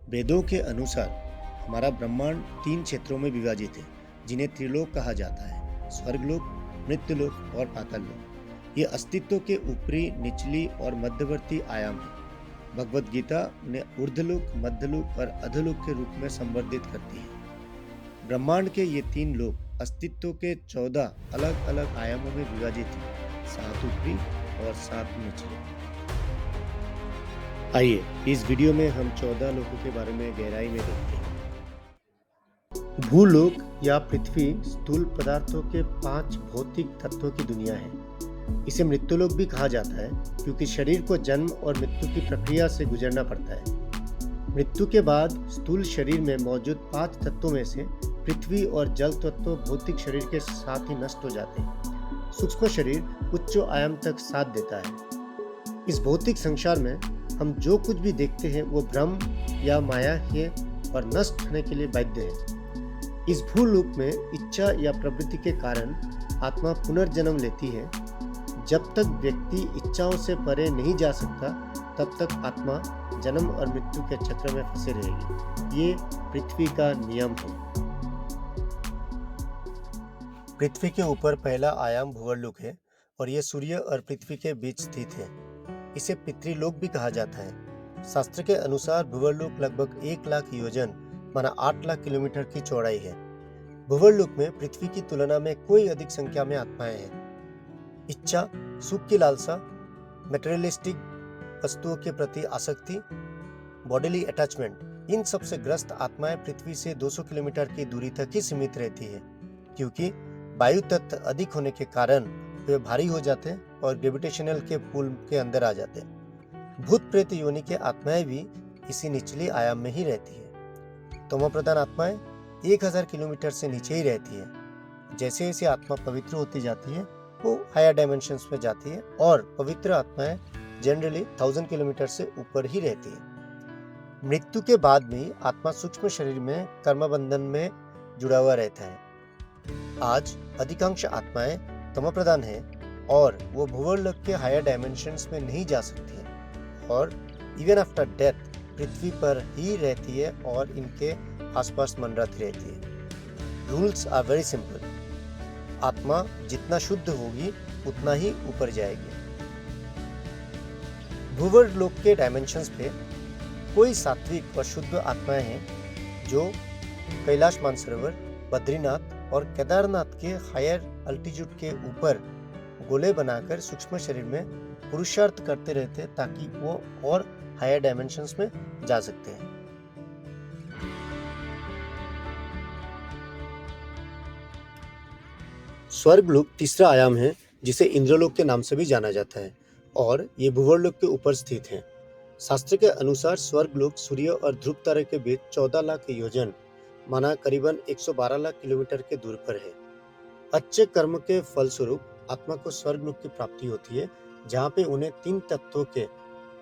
वेदों के अनुसार हमारा ब्रह्मांड 3 क्षेत्रों में विभाजित है, जिन्हें त्रिलोक कहा जाता है: स्वर्गलोक, मृत्युलोक और पाताललोक। ये अस्तित्व के ऊपरी, निचली और मध्यवर्ती आयाम हैं। भगवद गीता उन्हें ऊर्ध्वलोक, मध्यलोक और अधोलोक के रूप में संवर्धित करती है। ब्रह्मांड के ये 3 लोक अस्तित्व के 14 अलग-अलग आयामों में विभाजित हैं: 7 ऊपरी और 7 निचले। आइए इस वीडियो में हम 14 लोकों के बारे में गहराई में देखते हैं। भूलोक या पृथ्वी स्थूल पदार्थों के 5 भौतिक तत्वों की दुनिया है। इसे मृत्युलोक भी कहा जाता है क्योंकि शरीर को जन्म और मृत्यु की प्रक्रिया से गुजरना पड़ता है। मृत्यु के बाद स्थूल शरीर में मौजूद 5 तत्वों में से पृथ्वी और जल तत्व भौतिक शरीर के साथ ही नष्ट हो जाते हैं। सूक्ष्म शरीर उच्च आयाम तक साथ देता है। इस भौतिक संसार में हम जो कुछ भी देखते हैं वो भ्रम या माया है और नष्ट होने के लिए बाध्य है। इस भूलोक में इच्छा या प्रवृत्ति के कारण आत्मा पुनर्जन्म लेती है। जब तक व्यक्ति इच्छाओं से परे नहीं जा सकता, तब तक आत्मा जन्म और मृत्यु के चक्र में फंसे रहेगी। ये पृथ्वी का नियम है। पृथ्वी के ऊपर पहला आयाम भूवर्लोक है और यह सूर्य और पृथ्वी के बीच स्थित है। इसे पितृलोक भी कहा जाता है। शास्त्र के अनुसार भूवर्लोक लगभग 1 लाख योजन माना 8 लाख किलोमीटर की चौड़ाई है। भूवर्लोक में पृथ्वी की तुलना में कोई अधिक संख्या में आत्माएं हैं। इच्छा, सुख की लालसा, मटेरियलिस्टिक वस्तुओं के प्रति आसक्ति, बॉडीली अटैचमेंट, इन सब से ग्रस्त आत्माएं पृथ्वी से 200 किलोमीटर की दूरी तक ही सीमित रहती है, क्योंकि वायु तत्व अधिक होने के कारण वे भारी हो जाते हैं और ग्रेविटेशनल के पुल के अंदर आ जाते हैं। भूत प्रेत योनि के आत्माएं भी इसी निचली आयाम में ही रहती है। तमो प्रधान आत्माएं 1000 किलोमीटर से नीचे ही रहती है। जैसे जैसे आत्मा पवित्र होती जाती है, वो हायर डायमेंशंस में जाती है और पवित्र आत्माएं जनरली 1000 किलोमीटर से ऊपर ही रहती है। मृत्यु के बाद भी आत्मा सूक्ष्म शरीर में कर्म बंधन में जुड़ा हुआ रहता है। आज अधिकांश आत्माएं तमो प्रधान है और वो भूवर्लोक के हायर डायमेंशंस में नहीं जा सकती है और इवन आफ्टर डेथ पृथ्वी पर ही रहती है और इनके आसपास मंडराती रहती है। Rules are very simple. आत्मा जितना शुद्ध होगी उतना ही ऊपर जाएगी। भूवर्लोक के डायमेंशंस पे कोई सात्विक और शुद्ध आत्माएं हैं जो कैलाश मानसरोवर, बद्रीनाथ और केदारनाथ के हायर अल्टीट्यूड के ऊपर गोले बनाकर सूक्ष्म शरीर में पुरुषार्थ करते रहते हैं ताकि वो और हायर डायमेंशंस में जा सकते हैं। स्वर्गलोक तीसरा आयाम है जिसे इंद्रलोक के नाम से भी जाना जाता है और ये भूवर्लोक के ऊपर स्थित है। शास्त्र के अनुसार स्वर्गलोक सूर्य और ध्रुव तारे के बीच 14 लाख योजन माना करीबन 112 लाख किलोमीटर के दूर पर है। अच्छे कर्म के फलस्वरूप आत्मा को स्वर्गलोक की प्राप्ति होती है, जहाँ पे उन्हें 3 तत्वों के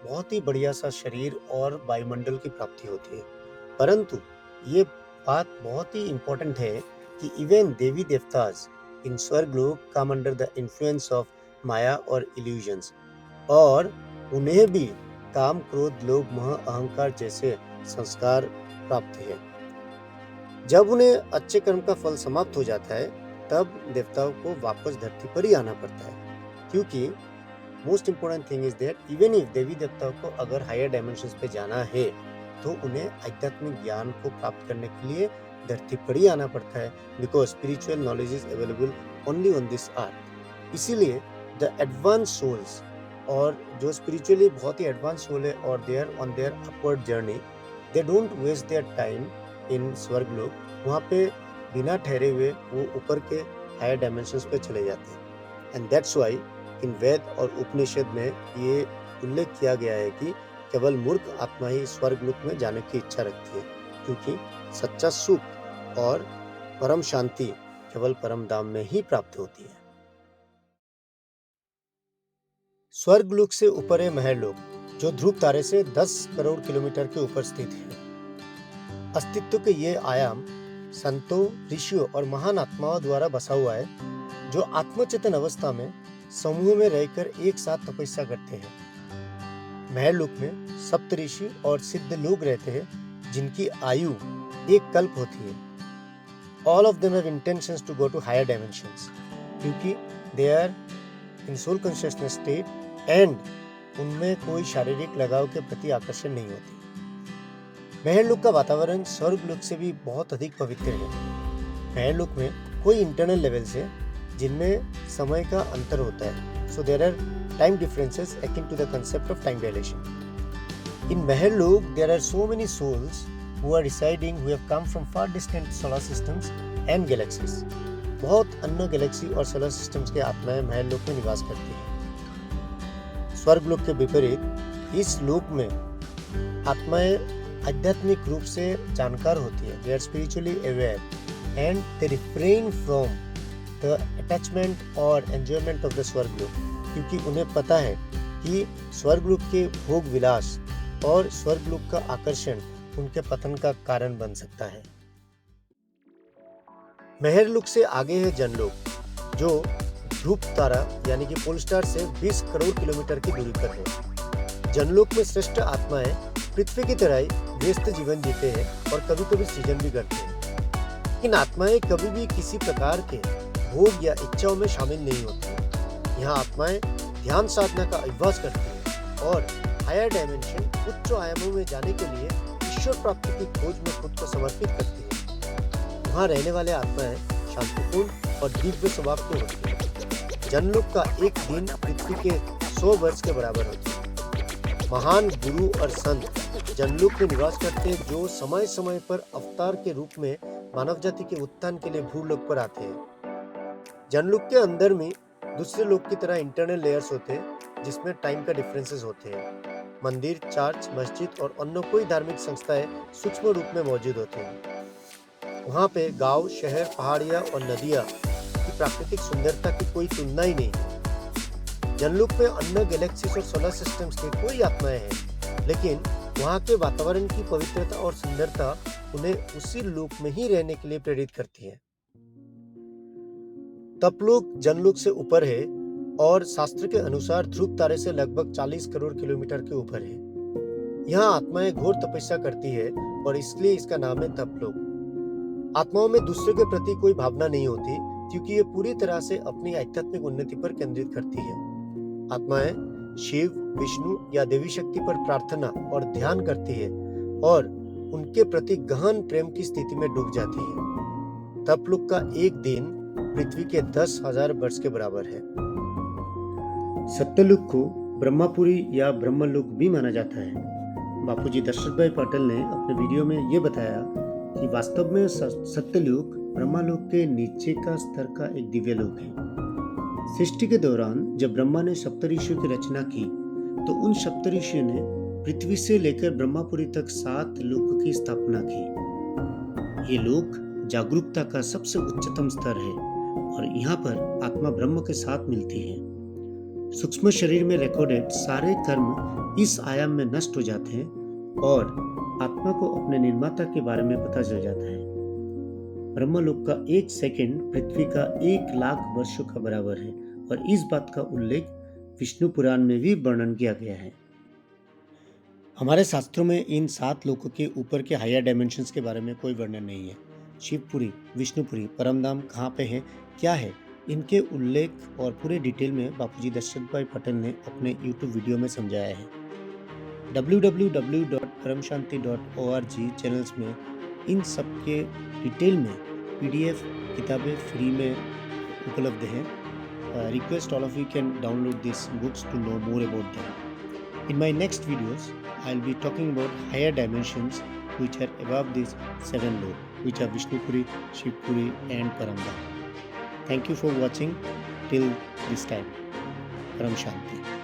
बहुत ही बढ़िया सा शरीर और वायुमंडल की प्राप्ति होती है। परंतु ये बात बहुत ही इम्पोर्टेंट है कि इवन देवी देवताज इन स्वर्गलोक come under the influence of maya और इल्यूजन्स, और उन्हें भी काम, क्रोध, लोभ, मोह, अहंकार जैसे संस्कार प्राप्त है। जब उन्हें अच्छे कर्म का फल समाप्त हो जाता है, तब देवताओं को वापस धरती पर ही आना पड़ता है, क्योंकि most important thing is that even if देवी देवताओं को अगर हायर डायमेंशंस पे जाना है तो उन्हें आध्यात्मिक ज्ञान को प्राप्त करने के लिए धरती पर ही आना पड़ता है, because spiritual knowledge is available only on this earth. इसीलिए द एडवांस सोल्स, और जो स्पिरिचुअली बहुत ही एडवांस सोल है और they are on their upward journey, they don't waste their time in Swarglok. वहाँ पे बिना ठहरे हुए वो ऊपर के हायर डायमेंशंस पे चले जाते हैं। एंड दैट्स व्हाई इन वेद और उपनिषद में ये उल्लेख किया गया है कि केवल मूर्ख आत्मा ही स्वर्गलोक में जाने की इच्छा रखती है, क्योंकि सच्चा सुख और परम शांति केवल परम धाम में ही प्राप्त होती है। स्वर्गलोक से ऊपर है महरलोक, जो ध्रुव तारे से 10 करोड़ किलोमीटर के ऊपर स्थित है। अस्तित्व के ये आयाम संतों, ऋषियों और महान आत्माओं द्वारा बसा हुआ है, जो आत्मचेतन अवस्था में समूह में रहकर एक साथ तपस्या करते हैं। महरलोक में सप्त ऋषि और सिद्ध लोग रहते हैं, जिनकी आयु एक कल्प होती है। All of them have intentions to go to higher dimensions, क्योंकि they are in soul consciousness state and उनमें कोई शारीरिक लगाव के प्रति आकर्षण नहीं होती। महरलोक का वातावरण स्वर्गलोक से भी बहुत अधिक पवित्र है। महरलोक में कोई इंटरनल लेवल्स है जिनमें समय का अंतर होता है, so there are time differences akin to the concept of time dilation. In Maharlok there are so many souls who are residing, who have come from far distant solar systems and galaxies. बहुत अन्य Galaxy और solar systems के आत्माएं महरलोक में निवास करती हैं। स्वर्गलोक के विपरीत इस लोक में आत्माएं आध्यात्मिक रूप से जानकार होती है। They are spiritually aware and they refrain from the attachment or enjoyment of the स्वर्गलोक, क्योंकि उन्हें पता है कि स्वर्गलोक के भोग विलास और स्वर्गलोक का आकर्षण उनके पतन का कारण बन सकता है। महरलोक से आगे है जनलोक, जो ध्रुव तारा यानी कि पोल स्टार से 20 करोड़ किलोमीटर की दूरी पर है। जनलोक में श्रेष्ठ आत्माएं पृथ्वी की तरह ही व्यस्त जीवन जीते हैं और कभी कभी सृजन भी करते हैं। इन आत्माएं कभी भी किसी प्रकार के भोग या इच्छाओं में शामिल नहीं होती। यहाँ आत्माएं ध्यान साधना का अभ्यास करती हैं और हायर डायमेंशन उच्च आयामों में जाने के लिए ईश्वर प्राप्ति की खोज में खुद को समर्पित करती है। वहाँ रहने वाले आत्माएं शांतिपूर्ण और दिव्य स्वभाव के होते हैं। जनलोक का एक दिन पृथ्वी के 100 वर्ष के बराबर होते हैं। महान गुरु और संत जनलोक में निवास करते हैं, जो समय समय पर अवतार के रूप में मानव जाति के उत्थान के लिए भूलोक पर आते हैं। जनलोक के अंदर में दूसरे लोक की तरह इंटरनल लेयर्स होते हैं, जिसमें टाइम का डिफरेंसेस होते हैं। मंदिर, चर्च, मस्जिद और अन्य कोई धार्मिक संस्थाएं सूक्ष्म रूप में मौजूद होते हैं। वहाँ पे गांव, शहर, पहाड़ियाँ और नदियाँ की प्राकृतिक सुंदरता की कोई तुलना ही नहीं है। जनलोक में अन्य गैलेक्सीज और सोलर सिस्टम्स के कोई आत्माएं हैं, लेकिन वहाँ के वातावरण की पवित्रता और सुंदरता उन्हें उसी लोक में ही रहने के लिए प्रेरित करती है। तपलोक जनलोक से ऊपर है और शास्त्र के अनुसार ध्रुव तारे से लगभग 40 करोड़ किलोमीटर के ऊपर है। यहाँ आत्माएं घोर तपस्या करती है और इसलिए इसका नाम है तपलोक। आत्माओं में दूसरे के प्रति कोई भावना नहीं होती, क्योंकि ये पूरी तरह से अपनी आध्यात्मिक उन्नति पर केंद्रित करती है। आत्माएं शिव, विष्णु या देवी शक्ति पर प्रार्थना और ध्यान करती है और उनके प्रति गहन प्रेम की स्थिति में डूब जाती है। तपलोक का एक दिन पृथ्वी के 10,000 वर्ष के बराबर है। सत्यलोक को ब्रह्मापुरी या ब्रह्मलोक भी माना जाता है। बापूजी दशरथ भाई पटेल ने अपने वीडियो में ये बताया कि वास्तव में सत्यलोक ब्रह्मलोक के नीचे का स्तर का एक दिव्य लोक है। सृष्टि के दौरान जब ब्रह्मा ने सप्तऋषियों की रचना की, तो उन सप्तऋषियों ने पृथ्वी से लेकर ब्रह्मापुरी तक 7 लोक की स्थापना की। ये लोक जागरूकता का सबसे उच्चतम स्तर है और यहाँ पर आत्मा ब्रह्म के साथ मिलती है। सूक्ष्म शरीर में रिकॉर्डेड सारे कर्म इस आयाम में नष्ट हो जाते हैं और आत्मा को अपने निर्माता के बारे में पता चल जाता है। ब्रह्मलोक का 1 सेकंड पृथ्वी का 1,00,000 वर्षों का बराबर है और इस बात का उल्लेख विष्णु पुराण में भी वर्णन किया गया है। हमारे शास्त्रों में इन 7 लोकों के ऊपर के हायर डायमेंशंस के बारे में कोई वर्णन नहीं है। शिवपुरी, विष्णुपुरी, परमधाम कहाँ पे है, क्या है, इनके उल्लेख और पूरे डिटेल में बापूजी दशरथ भाई पटेल ने अपने YouTube वीडियो में समझाया है। www.paramshanti.org चैनल्स में इन सब के डिटेल में PDF किताबें फ्री में उपलब्ध हैं। Request all of you can download these books to know more about them. In my next videos, I'll be talking about higher dimensions which are above these 7 loks, which are Vishnupuri, Shivpuri and Paramdham. Thank you for watching till this time. Param Shanti.